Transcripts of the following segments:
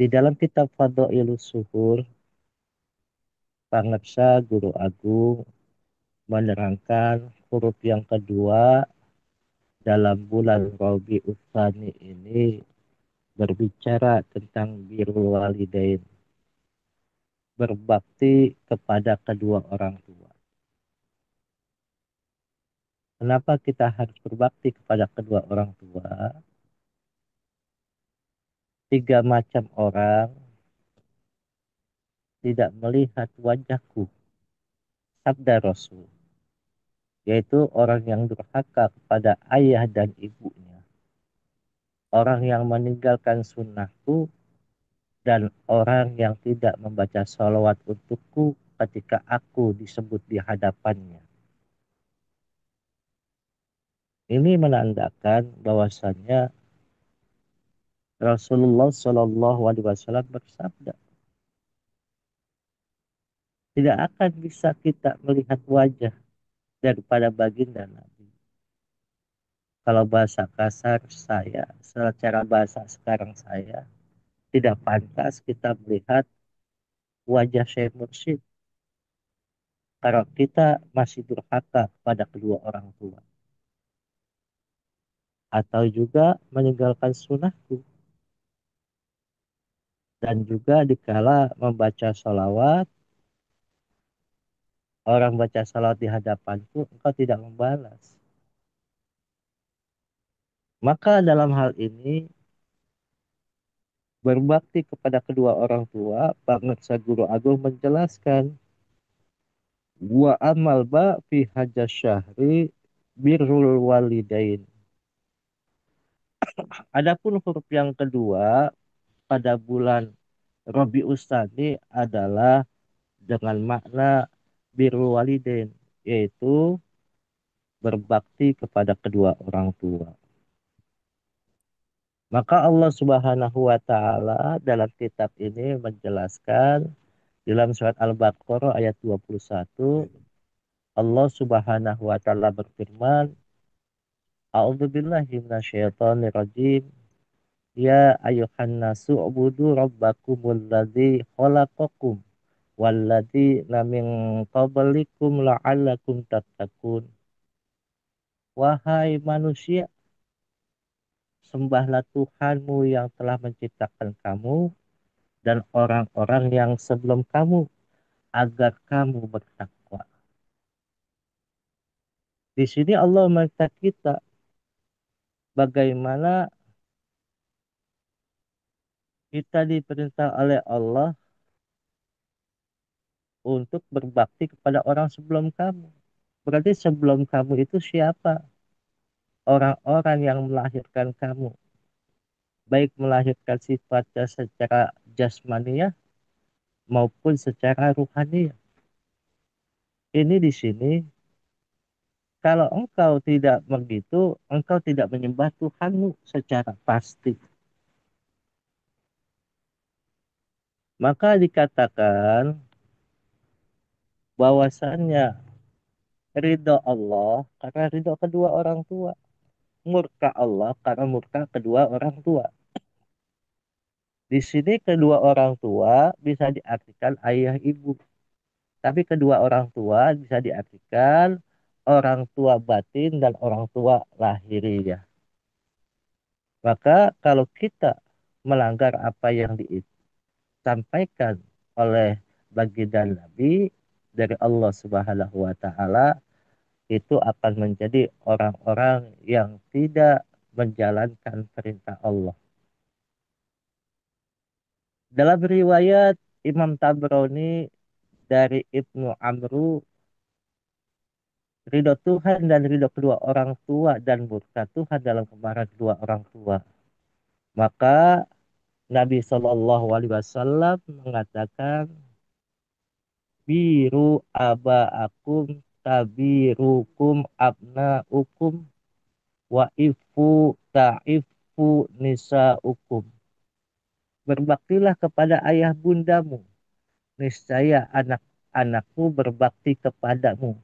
Di dalam kitab Fadhailus Suhur, Pangepsa Guru Agung menerangkan huruf yang kedua dalam bulan Rabiul Tsani ini berbicara tentang birrul walidain, berbakti kepada kedua orang tua. Kenapa kita harus berbakti kepada kedua orang tua? Tiga macam orang tidak melihat wajahku, sabda Rasul, yaitu orang yang durhaka kepada ayah dan ibunya, orang yang meninggalkan sunnahku, dan orang yang tidak membaca salawat untukku ketika aku disebut di hadapannya. Ini menandakan bahwasannya Rasulullah Shallallahu Alaihi Wasallam bersabda, tidak akan bisa kita melihat wajah daripada baginda Nabi. Kalau bahasa kasar saya, secara bahasa sekarang saya, tidak pantas kita melihat wajah Syekh Mursyid kalau kita masih durhaka kepada kedua orang tua. Atau juga meninggalkan sunnahku. Dan juga dikala membaca sholawat, orang baca sholawat di hadapanku, engkau tidak membalas. Maka dalam hal ini, berbakti kepada kedua orang tua, Bangsa Guru Agung menjelaskan, wa amal ba fi hajas syahri birrul walidain. Adapun huruf yang kedua pada bulan Rabiul Tsani adalah dengan makna birrul walidain, yaitu berbakti kepada kedua orang tua. Maka Allah Subhanahu wa taala dalam kitab ini menjelaskan dalam surat Al-Baqarah ayat 21, Allah Subhanahu wa taala berfirman, A'udzubillahi minasyaitonirrajim. Ya ayuhan nasu ubudu rabbakumul ladzi khalaqakum walladzi min qablikum la'allakum tattaqun. Wahai manusia, sembahlah Tuhanmu yang telah menciptakan kamu dan orang-orang yang sebelum kamu agar kamu bertakwa. Di sini Allah meminta kita bagaimana kita diperintah oleh Allah untuk berbakti kepada orang sebelum kamu. Berarti sebelum kamu itu siapa? Orang-orang yang melahirkan kamu. Baik melahirkan sifatnya secara jasmaniah maupun secara ruhaniah. Ini di sini, kalau engkau tidak begitu, engkau tidak menyembah Tuhanmu secara pasti. Maka dikatakan bahwasannya ridho Allah karena ridho kedua orang tua. Murka Allah karena murka kedua orang tua. Di sini kedua orang tua bisa diartikan ayah ibu. Tapi kedua orang tua bisa diartikan orang tua batin dan orang tua lahiriah. Maka kalau kita melanggar apa yang disampaikan oleh baginda Nabi dari Allah Subhanahu wa taala, itu akan menjadi orang-orang yang tidak menjalankan perintah Allah. Dalam riwayat Imam Tabrani dari Ibnu Amru, ridho Tuhan dan ridho kedua orang tua dan murka Tuhan dalam kemarahan kedua orang tua. Maka Nabi Shallallahu Alaihi Wasallam mengatakan, biru abaakum tabirukum abnaukum wa ifu ta'ifu nisaukum. Berbaktilah kepada ayah bundamu, niscaya anak-anakmu berbakti kepadamu.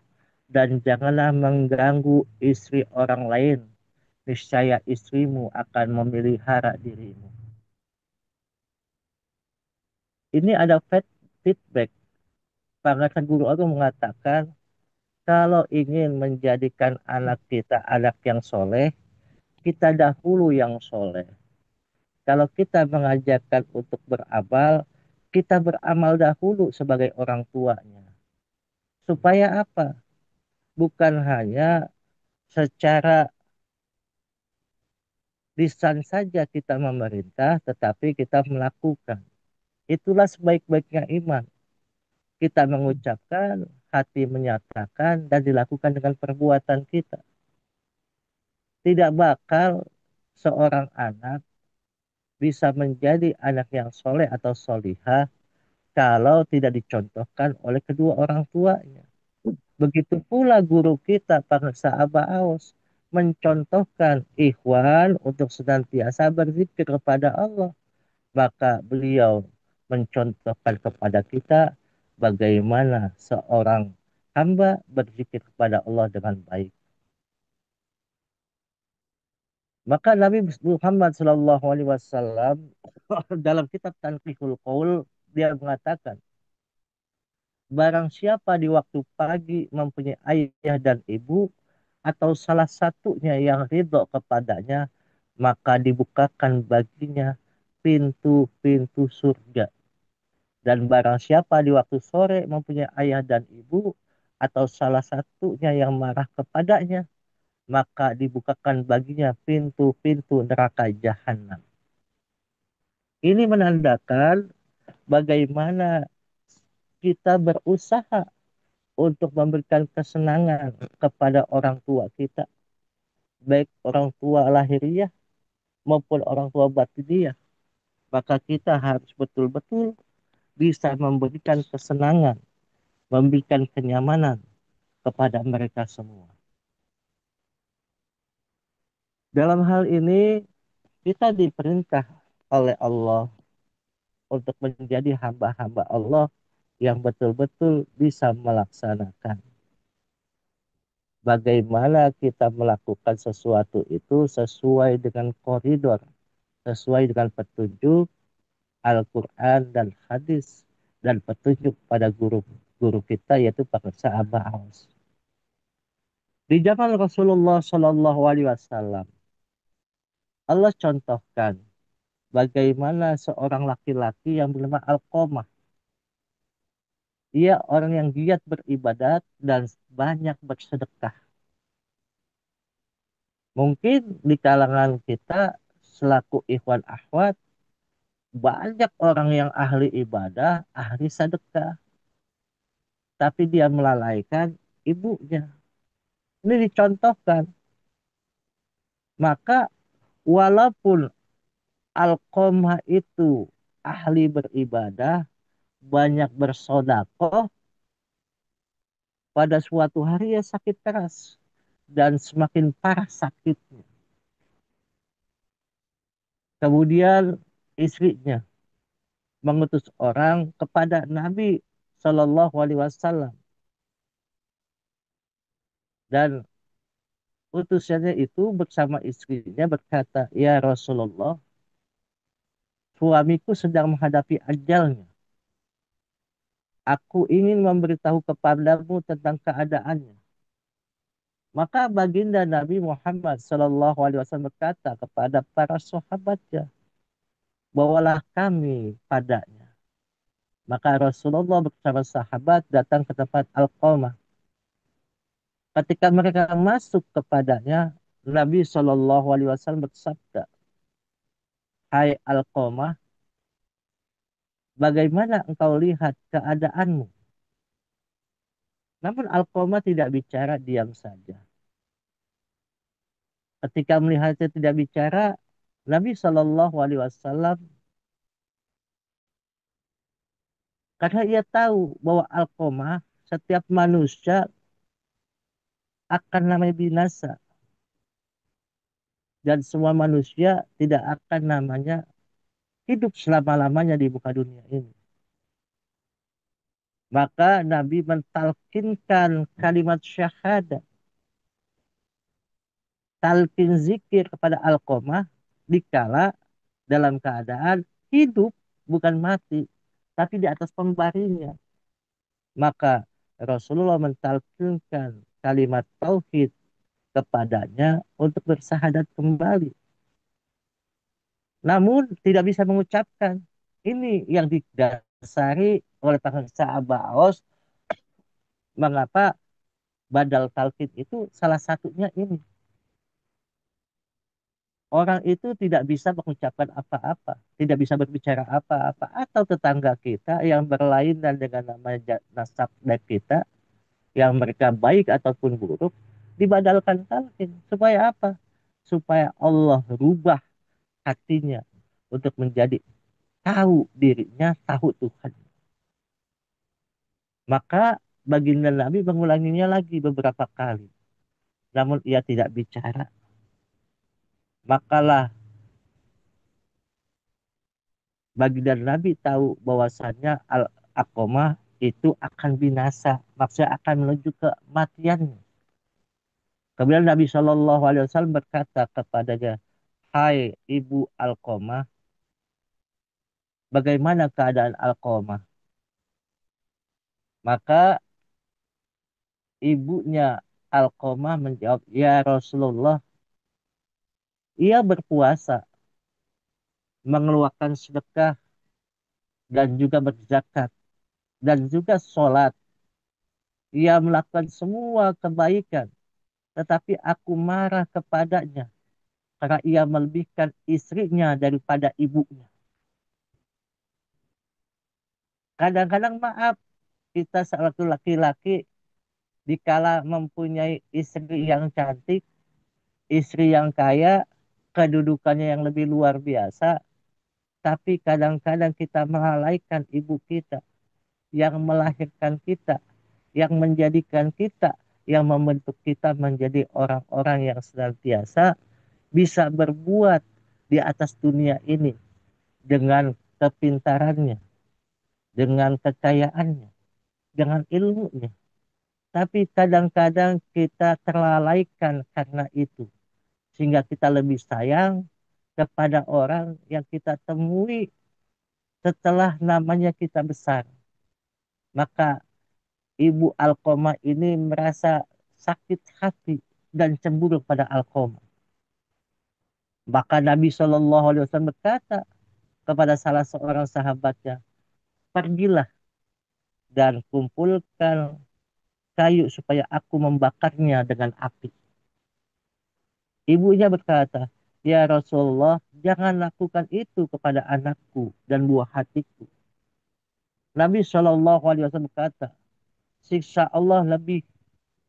Dan janganlah mengganggu istri orang lain, niscaya istrimu akan memelihara dirimu. Ini ada feedback. Para guru aku mengatakan, kalau ingin menjadikan anak kita anak yang soleh, kita dahulu yang soleh. Kalau kita mengajarkan untuk beramal, kita beramal dahulu sebagai orang tuanya. Supaya apa? Bukan hanya secara lisan saja kita memerintah, tetapi kita melakukan. Itulah sebaik-baiknya iman. Kita mengucapkan, hati menyatakan, dan dilakukan dengan perbuatan kita. Tidak bakal seorang anak bisa menjadi anak yang soleh atau solihah kalau tidak dicontohkan oleh kedua orang tuanya. Begitu pula guru kita, Bangsa Aba Aos, mencontohkan ikhwan untuk senantiasa berzikir kepada Allah. Maka beliau mencontohkan kepada kita bagaimana seorang hamba berzikir kepada Allah dengan baik. Maka Nabi Muhammad SAW dalam kitab Tanqihul Qaul dia mengatakan, barang siapa di waktu pagi mempunyai ayah dan ibu atau salah satunya yang ridho kepadanya, maka dibukakan baginya pintu-pintu surga. Dan barang siapa di waktu sore mempunyai ayah dan ibu atau salah satunya yang marah kepadanya, maka dibukakan baginya pintu-pintu neraka jahanam. Ini menandakan bagaimana kita berusaha untuk memberikan kesenangan kepada orang tua kita, baik orang tua lahiriah maupun orang tua batiniah. Maka kita harus betul-betul bisa memberikan kesenangan, memberikan kenyamanan kepada mereka semua. Dalam hal ini, kita diperintah oleh Allah untuk menjadi hamba-hamba Allah yang betul-betul bisa melaksanakan. Bagaimana kita melakukan sesuatu itu sesuai dengan koridor, sesuai dengan petunjuk Al-Quran dan hadis, dan petunjuk pada guru-guru kita yaitu para sahabat. Di zaman Rasulullah Shallallahu Alaihi Wasallam, Allah contohkan bagaimana seorang laki-laki yang bernama Alqamah. Ia orang yang giat beribadat dan banyak bersedekah. Mungkin di kalangan kita selaku ikhwan akhwat, banyak orang yang ahli ibadah, ahli sedekah. Tapi dia melalaikan ibunya. Ini dicontohkan. Maka walaupun Alqamah itu ahli beribadah, banyak bersodakoh, pada suatu hari ia sakit keras dan semakin parah sakitnya. Kemudian istrinya mengutus orang kepada Nabi Shallallahu Alaihi Wasallam dan utusannya itu bersama istrinya berkata, ya Rasulullah, suamiku sedang menghadapi ajalnya. Aku ingin memberitahu kepadamu tentang keadaannya. Maka baginda Nabi Muhammad Shallallahu Alaihi Wasallam berkata kepada para sahabatnya, bawalah kami padanya. Maka Rasulullah bersama sahabat datang ke tempat Al-Qamah. Ketika mereka masuk kepadanya, Nabi Shallallahu Alaihi Wasallam bersabda, Hai Al-Qamah, bagaimana engkau lihat keadaanmu? Namun Al-Qamah tidak bicara, diam saja. Ketika melihatnya tidak bicara, Nabi Shallallahu Alaihi Wasallam, karena ia tahu bahwa Al-Qamah setiap manusia akan namanya binasa dan semua manusia tidak akan namanya hidup selama-lamanya di muka dunia ini. Maka Nabi mentalkinkan kalimat syahadat, talqin zikir kepada Alqamah dikala dalam keadaan hidup bukan mati. tapi di atas pembarinya. Maka Rasulullah mentalkinkan kalimat tauhid kepadanya untuk bersahadat kembali. Namun tidak bisa mengucapkan. Ini yang didasari oleh bangsa Abbas, mengapa badal talqin itu salah satunya ini. Orang itu tidak bisa mengucapkan apa-apa, tidak bisa berbicara apa-apa, atau tetangga kita yang berlainan dengan nama nasab dan kita, yang mereka baik ataupun buruk, dibadalkan talqin. Supaya apa? Supaya Allah rubah hatinya untuk menjadi tahu dirinya, tahu Tuhan. Maka baginda Nabi mengulanginya lagi beberapa kali. Namun ia tidak bicara. Makalah baginda Nabi tahu bahwasannya al-aqomah itu akan binasa. Maksudnya akan menuju ke matiannya. Kemudian Nabi Shallallahu Alaihi Wasallam berkata kepadanya, Hai ibu Alqomah, bagaimana keadaan Alqomah? Maka ibunya Alqomah menjawab, Ya Rasulullah, ia berpuasa, mengeluarkan sedekah, dan juga berzakat, dan juga sholat. Ia melakukan semua kebaikan, tetapi aku marah kepadanya karena ia melebihkan istrinya daripada ibunya. Kadang-kadang maaf, kita selaku laki-laki dikala mempunyai istri yang cantik, istri yang kaya, kedudukannya yang lebih luar biasa, tapi kadang-kadang kita melalaikan ibu kita yang melahirkan kita, yang menjadikan kita, yang membentuk kita menjadi orang-orang yang senantiasa bisa berbuat di atas dunia ini dengan kepintarannya, dengan kekayaannya, dengan ilmunya. Tapi kadang-kadang kita terlalaikan karena itu. Sehingga kita lebih sayang kepada orang yang kita temui setelah namanya kita besar. Maka Ibu Alkoma ini merasa sakit hati dan cemburu pada Alkoma. Maka Nabi Shallallahu Alaihi Wasallam berkata kepada salah seorang sahabatnya, pergilah dan kumpulkan kayu supaya aku membakarnya dengan api. Ibunya berkata, Ya Rasulullah, jangan lakukan itu kepada anakku dan buah hatiku. Nabi Shallallahu Alaihi Wasallam berkata, siksa Allah lebih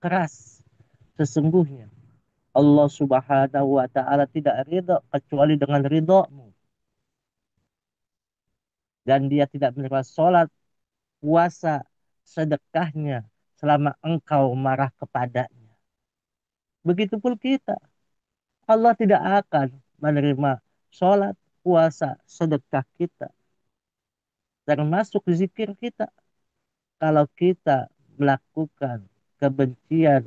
keras sesungguhnya. Allah Subhanahu wa taala tidak ridha kecuali dengan ridhamu, dan dia tidak menerima sholat, puasa, sedekahnya selama engkau marah kepadanya. Begitupun kita, Allah tidak akan menerima sholat, puasa, sedekah kita, termasuk zikir kita, kalau kita melakukan kebencian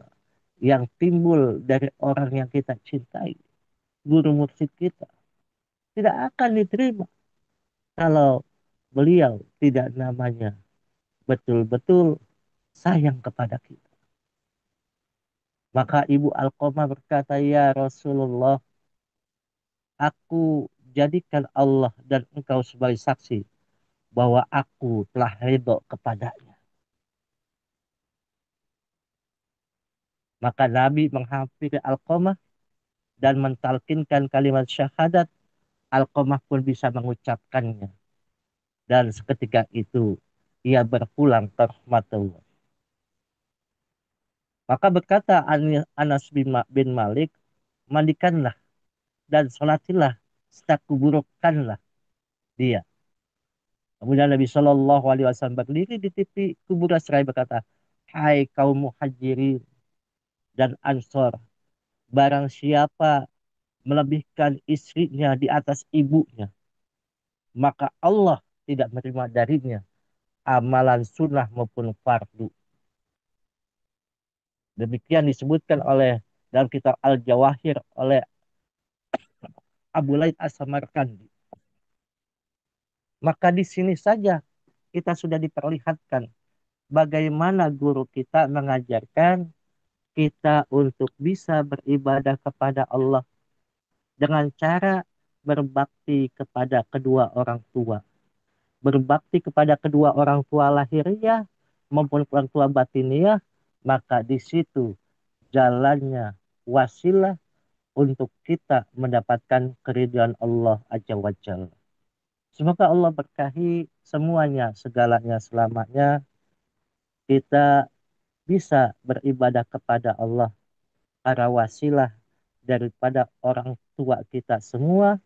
yang timbul dari orang yang kita cintai, guru mursyid kita, tidak akan diterima kalau beliau tidak namanya betul-betul sayang kepada kita. Maka Ibu Alqamah berkata, Ya Rasulullah, aku jadikan Allah dan engkau sebagai saksi bahwa aku telah ridho kepadanya. Maka Nabi menghampiri Alqamah dan mentalkinkan kalimat syahadat. Alqamah pun bisa mengucapkannya. Dan seketika itu ia berpulang ke rahmatullah. Maka berkata Anas bin Malik, mandikanlah dan sholatilah, serta kuburkanlah dia. Kemudian Nabi Shallallahu Alaihi Wasallam berdiri di tepi kuburan seraya berkata, Hai kaum muhajirin dan ansor, barang siapa melebihkan istrinya di atas ibunya, maka Allah tidak menerima darinya amalan sunnah maupun fardu. Demikian disebutkan oleh dalam kitab Al-Jawahir oleh Abu Laid As-Samarkandi. Maka di sini saja kita sudah diperlihatkan bagaimana guru kita mengajarkan kita untuk bisa beribadah kepada Allah dengan cara berbakti kepada kedua orang tua. Berbakti kepada kedua orang tua lahiriah maupun orang tua batiniah, maka di situ jalannya wasilah untuk kita mendapatkan keridhaan Allah Azza wa Jalla. Semoga Allah berkahi semuanya, segalanya, selamanya. Kita bisa beribadah kepada Allah para wasilah daripada orang tua kita semua,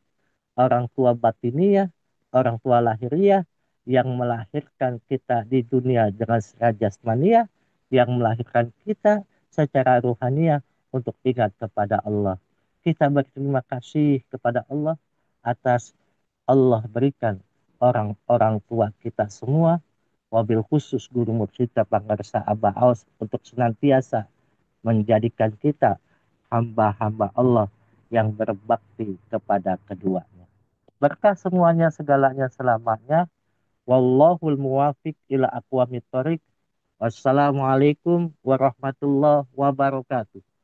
orang tua batiniah, orang tua lahiriah yang melahirkan kita di dunia dengan secara jasmaniah, yang melahirkan kita secara ruhaniah untuk ingat kepada Allah. Kita berterima kasih kepada Allah atas Allah berikan orang-orang tua kita semua, wabil khusus guru mursyid Pangarsa Abah Aus untuk senantiasa menjadikan kita hamba-hamba Allah yang berbakti kepada keduanya. Berkah semuanya, segalanya, selamanya. Wallahul muwafiq ila aqwamit thoriq. Wassalamualaikum warahmatullahi wabarakatuh.